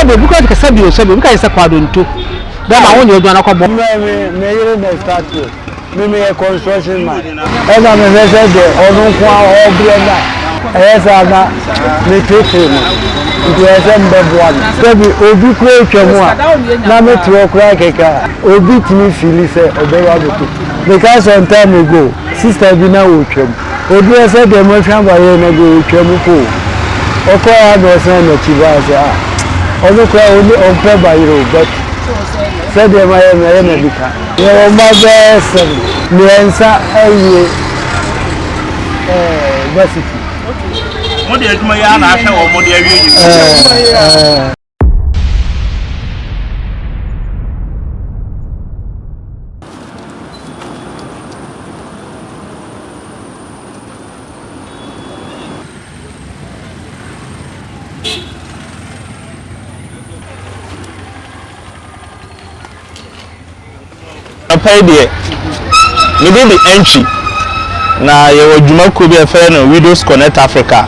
be because ka sabi o sabi ka isa kwado nto da ma won ye odwan akobo me yere na start me construction man eza me say de odun kwa obrenda esa na me tete mo nti esa mbeboa sabi obi kro twemu a na me tro kra keka obi timi feel say obewa beto because some time ago sister bi na wo twem obi esa de mo hwan ba ye na go twem ko okoya no say na chiba say onu kwa oni onpe ba yiro but said de ma ye na bika ye ma be se ni ensa aye basiti mo de aduma ya na ahwe o mo de awie yi pay there we did the entry na ye wadwuma ko bi efe no Widows Connect Africa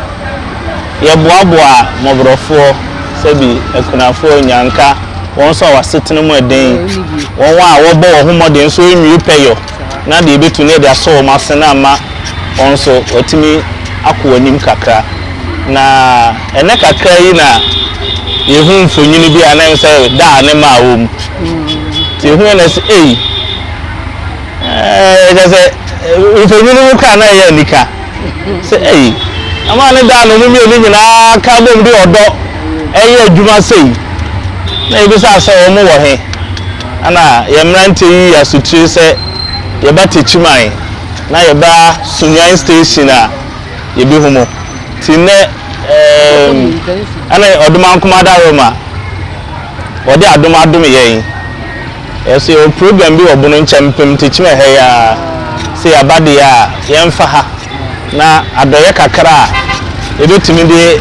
ye boaboa mobrofo sabi ekunafo nyanka won so wasetene mu eden won wa wo bo wo homoden so enwi peyo na de betu ne de aso ma sena ma won so otimi akwanim kakra na ene kakra yi na ye hu mfonyini bi anan say da ne ma wom ti hu na say say if you know can I nika say hey amane da no mu mi nyina ka bom de odo eye adwuma sei na e bi sa so wo wo he ana ye mrante yi asutri say ye ba techiman na ye ba sunyan station a ye bi humo ti ne ana oduma nkomada roma odi aduma adum yen yes your program bi obono nchempem techime he ya say abade ya yemfa ha na adoye kakra ebetimi de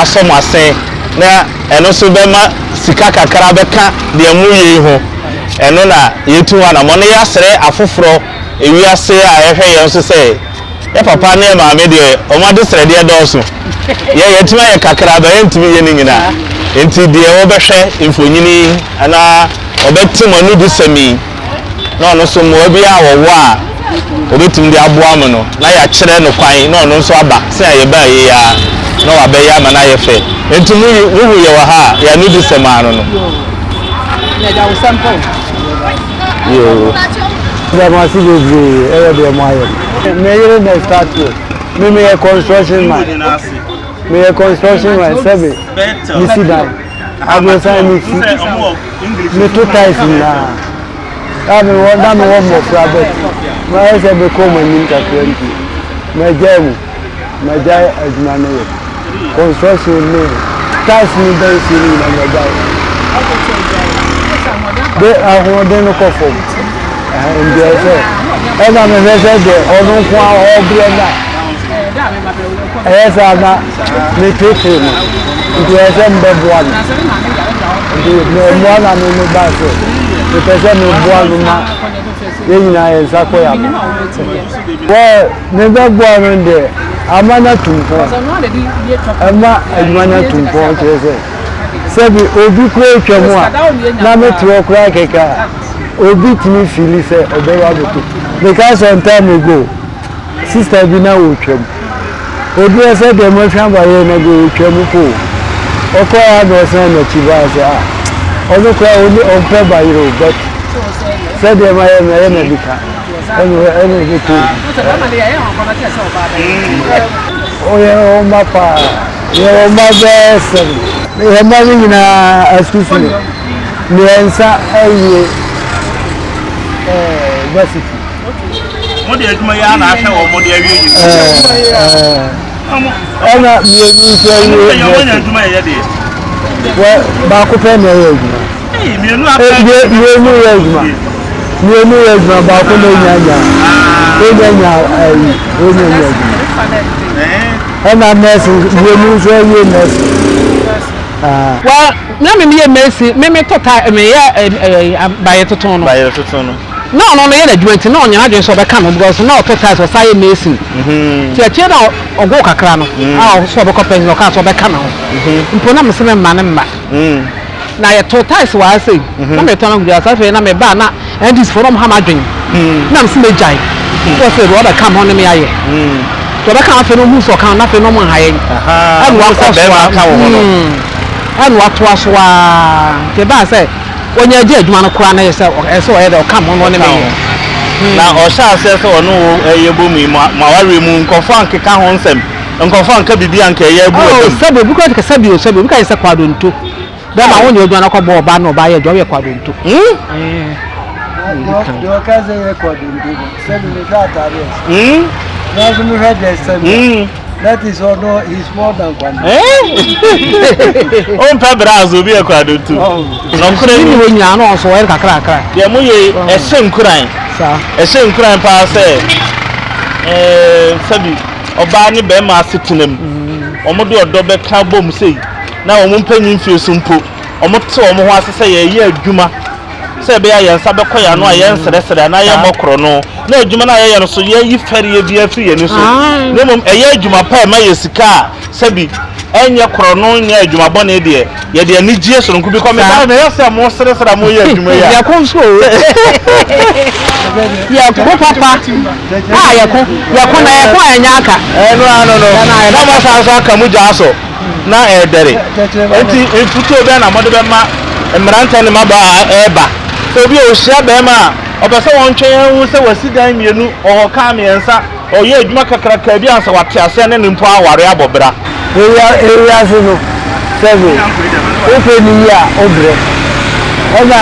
asomasen na eno so be ma sika kakra beka de amuye ho eno na yetu ha na mo ne yasere afoforo ewiase a ehwe ye so say ye papa na ma me de o ma de sere de doso ye yetima ye kakra ba yentimi ye nyina enti de wo behwe mfonyini ana obeti manu di semi na ono so mo bi a wo a obetim di aboa mo no na ya kire no kwan na ono so aba se aye ba ye ya na wa be ya ma na ye fe enti mu ye wa ha ya nu di sema no no na ja wo sample yo da ma si be e de mo aye me yere na start me construction man me construction man sabe you see that I go sign me two times na abi won mo private ma ese be ko mo nin ka 20 ma jemu ma jai aduna ne construction ne tax ni be si ni na ma jai de ahun de no ko fo ndi ese e na me se de odun kwa obrenda esa na me tete no ndi ese mbeboa no na no ba so the person no boa no ma ye nyina ye sako ya wo ne be boa no de amana tumpo ama adwanya tumpo kese sebi obi kro twemu a na metro kra keka obi timi feel say obewa beto because some time ago sister bi na wo twem obi ese de mo hwan ba ye na go twem ko okoya no say na chiba say onu kwa oni onpe ba yiro but said de ma ye na bika enu ge tu o ye o ma pa ye o ma bese ye ma ni na excuse me ni ensa aye basiti mo de aduma ya na ahwe o mo de awie yi ana mi ni so ye mo nya aduma ye de ba ko pe na ye aduma mienu apa mienu ye aduma ba ko na nya ana nurse mienu so ye nurse wa na me ye mercy me tota me ya baye toton no no no yɛ adwuma nti na ɔnyɛ adwene so ɔbɛka no because na ɔtɔ ties ɔsaye mason ti akyɛ na ɔgo kakra no a so ɔbɛkɔ pɛn no ka so ɔbɛka no mpo na mse me mma ne mma na yɛ to ties wa asɛ na me tɔ na gudi asafe na me ba na endis for no ha madwen na mse me jai so say ro ɔbɛka mo ne me ayɛ to ɔbɛka afa no mu so ɔka na afa no mo ha yɛ ɛnu akɔ so ɛnu ato aso a te ba sɛ onye agye adwuma no kora na yɛ sɛ ɛsɛ ɔyɛ dɛ ɔka mo no ne me na ɔhyɛ asɛ sɛ ɔno ɛyɛ bomu yi ma ware mu nkɔfo ankeka ho nsɛm nkɔfo anka bibi anka ɛyɛ abu sɛbi obi kɔ sɛbi obi ka yɛ sɛ kwadonto bɛɛ ma wonyɛ adwuma no kɔbɔ ɔba na ɔba yɛ adwuma yɛ kwadonto deɛ ɔka sɛ yɛ kwadonto sɛbi ne hwɛ atare na so me hwɛ dɛ sɛbi that is all no he's more than kwadonto on pa brazo bi kwadonto no kure ni wo nya no so yɛ kakra kakra deɛ mo yɛ ɛhyɛ nkuran sa ɛhyɛ nkuran pa sɛ sɛbi ɔbaa ne bɛrima asetenam ɔmo de ɔdɔ bɛka bom sei na ɔmo mpanyin fie so mpo ɔmo te ɔmo ho ase sɛ yɛ adwuma sɛ bɛyɛ yɛn nsa bɛkɔ yɛ no a yɛn srɛsrɛ na yɛ mɔkoro no na adwuma na yɛ no so yɛ yi fɛre bi afiri yɛ ni so na mom ɛyɛ adwuma pa ma yɛ sika sɛbi ɛnyɛ koro no nyɛ adwuma bɔne deɛ yɛ de ani gye so nko bi kɔ me ba na yɛ sɛ mo srɛsrɛ mo yɛ adwuma yɛ yɛ ko so yɛ ko papa yɛ ko na yɛ ko anya aka no na ma sa so aka mu gya so na ɛdɛre enti mfuto bɛ na mɔde bɛ ma mmerante ne ma ba ɛba obi o hia bɛma a ɔbɛsɛ wɔn twɛn hu sɛ wasi dan mienu ɔhɔ ka miɛnsa ɔyɛ adwuma kakraka bi ansa wate ase ne nimpo aware abɔbra area so no sɛbi ofe ni ya obre ɔna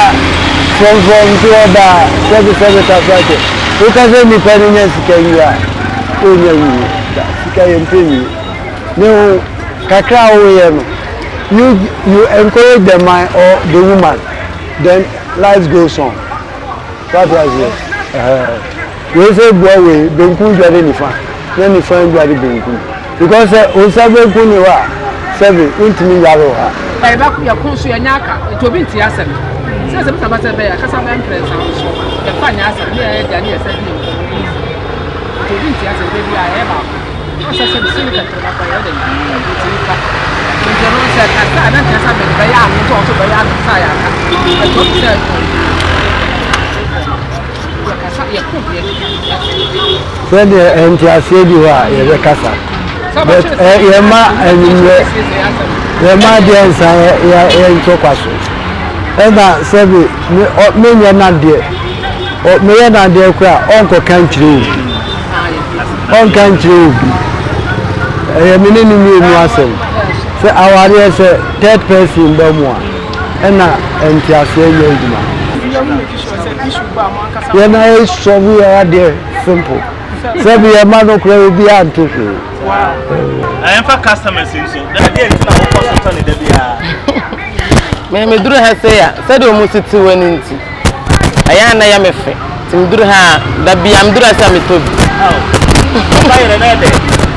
from to oda sɛbi ta sake o ka sɛ ni pa ni nya sika yi a o nya yi sika yɛ mpeni ne kakra o yɛ no you encourage the man or the woman then life goes on. What was it? We say boy we benku jare nifa. Then nifa jare benku. Because o sabe benku ni wa. Sabe intimi yaro ha. Eh ba ku ya konso ya nyaka. To bi nti asem. Se se mutaba se be ya kasa ma impress am so. Ya fa nya asem ya ya ni ese ni. To bi nti asem be bi a e ba. O se se bi se ni ka tra ba ya de ni. Ti ka. Nti no se ka sa na ka sa be ya am to so be ya no sa ya ka. Send the NTC diwa ye kasa. But yema anyiwe yema de nsa ya ntokwaso. Eba sebi me nya na de. O me ya na de kura onko country. On country. Me ni mu asem. Say aware say third person do mo a. Na NTC ye nduma. You know, so we are there simple. So we are man of be anto. I am for customers in so. That day it's now for the day. Me duru ha say ya, said o musiti wani nti. Aya na ya mefe. Ti duru ha da bi am duru asa me tobi. Buy na dey.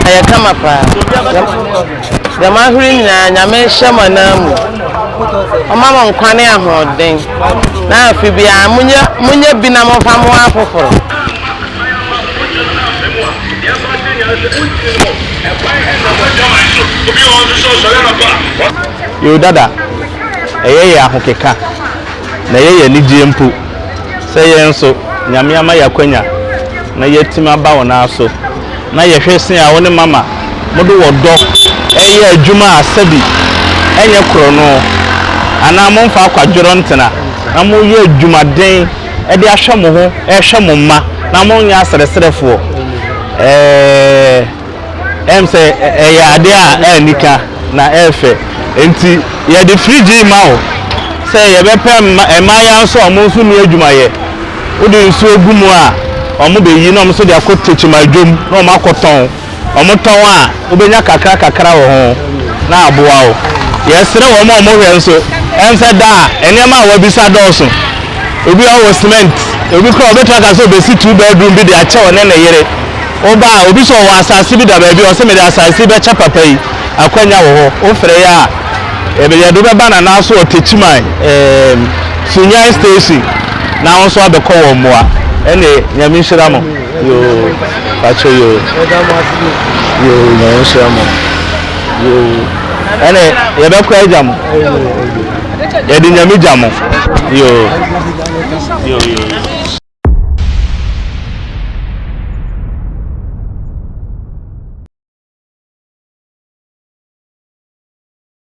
Aya kama pa. Da ma huri na nyame hyema na mu. Mama nkwane ahoden na afi bia munye bi na mo fa mo afoforo yo dada eyeye ahokeka na yeye ni diempu se ye nso nyame ama yakwanya na yetima ba wona aso na ye hwese a woni mama modo wodo eye adwuma asabi enye kro no ana mo mfa akwadworo ntena na mo ye adwumaden e de ahwe mo ho e hwe mo ma na mo nya asreserefo say ya ade a enika na efe enti ye de free ma o say ye be pem emaya so mo nso ni adwumaye wo de nso ogumu a omo be yi na omo so de akotechima dwom na omo akoton omo ton a obenya kakra wo ho na aboa o yesere wo mo hwe nso ense da enema wa bisa dɔɔso obi awo cement obi kɔ obetwa ka so besi 2 bedroom bi de ache one na yere oba obi so wa asase bi da ba bi o se me de asase be cha papa yi akwanya wo ho o frɛ ya ebe ye do be ba na so otechima sunyan station na won so abekɔ wo moa ene nyame nhyira mo yo pacho yo nyame nhyira mo yo ene ye be kwa agya mo ye di nyame gya mo yo